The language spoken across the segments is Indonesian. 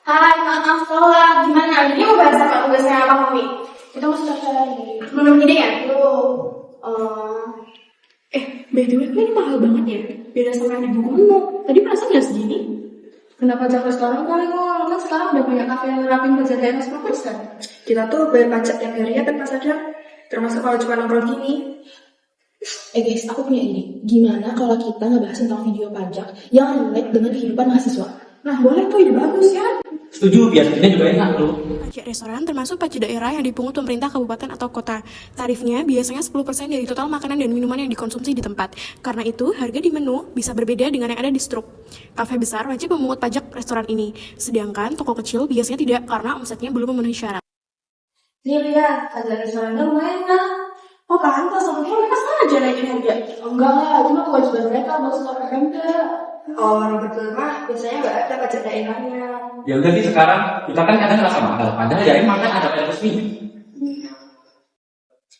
Hai, maaf telat. Gimana? Ini mau bahas apa tugasnya Bang Umi? Kita mau secara ini. Belum ide ya? Belum. By the way, ini mahal banget ya. Beda sama yang di buku menu. Tadi perasaan nggak segini. Kenapa jago sekarang kali ngomong? Kan sekarang udah banyak kafe yang nerapin pajak daerah 10%. Kita tuh bayar pajak yang harian dan Pak Sadar. Termasuk kalau cuma nongkrong gini. Guys, aku punya ide. Gimana kalau kita ngebahas tentang video pajak yang relate dengan kehidupan mahasiswa? Nah, boleh tuh, ide bagus ya. Setuju, biar videonya juga enak tuh. Pajak restoran termasuk pajak daerah yang dipungut pemerintah kabupaten atau kota. Tarifnya biasanya 10% dari total makanan dan minuman yang dikonsumsi di tempat. Karena itu, harga di menu bisa berbeda dengan yang ada di struk. Kafe besar wajib memungut pajak restoran ini, sedangkan toko kecil biasanya tidak karena omsetnya belum memenuhi syarat. Nih lihat, pajak restoran lumayan kan? Oh, pantas. Sama mereka sengaja naikin harga. Enggak lah, cuma kewajiban mereka harus lapor Pemda. Oh, betul mah. Biasanya nggak ada pajak daerahnya. Ya udah sih sekarang, kita kan kadang ngerasa mahal. Padahal ya emang kan ada pajak resmi.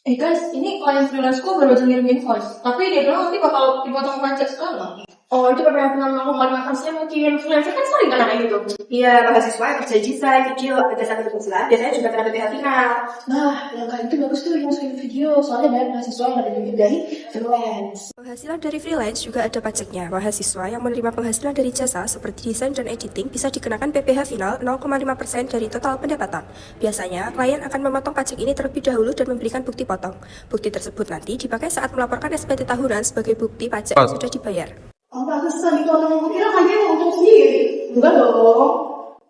Guys, ini klien freelance-ku baru aja ngirim invoice. Tapi dia bilang nanti bakal dipotong pajak sekarang. Oh, itu PPh 0,5% mungkin. Freelancer kan sering kena kayak gitu. Iya, mahasiswa yang kerja desain, video, jasa penghasilan, biasanya juga kena PPh final. Nah, yang kayak itu bagus tuh yang masukin video. Soalnya banyak mahasiswa yang dapat duit dari freelance. Penghasilan dari freelance juga ada pajaknya. Mahasiswa yang menerima penghasilan dari jasa seperti desain dan editing bisa dikenakan PPh final 0,5% dari total pendapatan. Biasanya, klien akan memotong pajak ini terlebih dahulu dan memberikan bukti potong. Bukti tersebut nanti dipakai saat melaporkan SPT tahunan sebagai bukti pajak yang sudah dibayar. Oh, pantesan itu orang kira kayaknya untung sendiri. Enggak dong.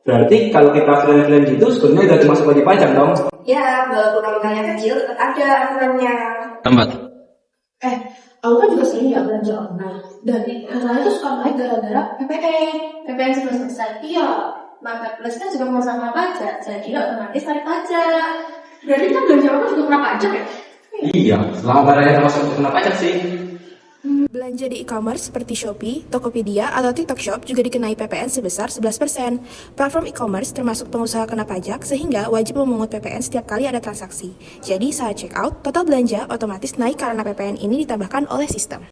Berarti kalau kita freelance gitu, sebenarnya udah termasuk wajib pajak dong. Ya, walaupun nominalnya kecil, tetap ada aturannya. Tempat. Aku kan juga sering ya belanja online. Dan harganya tuh suka naik gara-gara PPN. PPN 11%. Iya, marketplace kan juga sama pajak, jadi otomatis tarik pajak. Berarti kan belanja apa juga kena pajak ya? Iya, selama barangnya termasuk kena pajak sih. Belanja di e-commerce seperti Shopee, Tokopedia, atau TikTok Shop juga dikenai PPN sebesar 11%. Platform e-commerce termasuk pengusaha kena pajak sehingga wajib memungut PPN setiap kali ada transaksi. Jadi saat check out, total belanja otomatis naik karena PPN ini ditambahkan oleh sistem.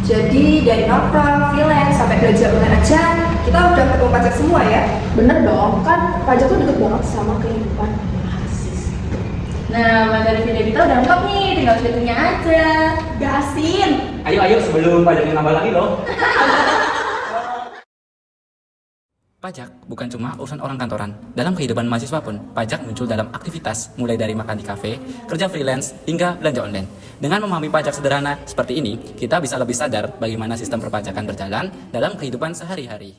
Jadi dari nongkrong, freelance, sampai belanja online aja, kita udah ketemu pajak semua ya? Bener dong, kan pajak tuh deket banget sama kehidupan mahasiswa. Nah, materi video kita udah lengkap nih, tinggal fitnya aja. Gasin. Ayo sebelum pajaknya nambah lagi loh. Pajak bukan cuma urusan orang kantoran. Dalam kehidupan mahasiswa pun, pajak muncul dalam aktivitas mulai dari makan di kafe, kerja freelance, hingga belanja online. Dengan memahami pajak sederhana seperti ini, kita bisa lebih sadar bagaimana sistem perpajakan berjalan dalam kehidupan sehari-hari.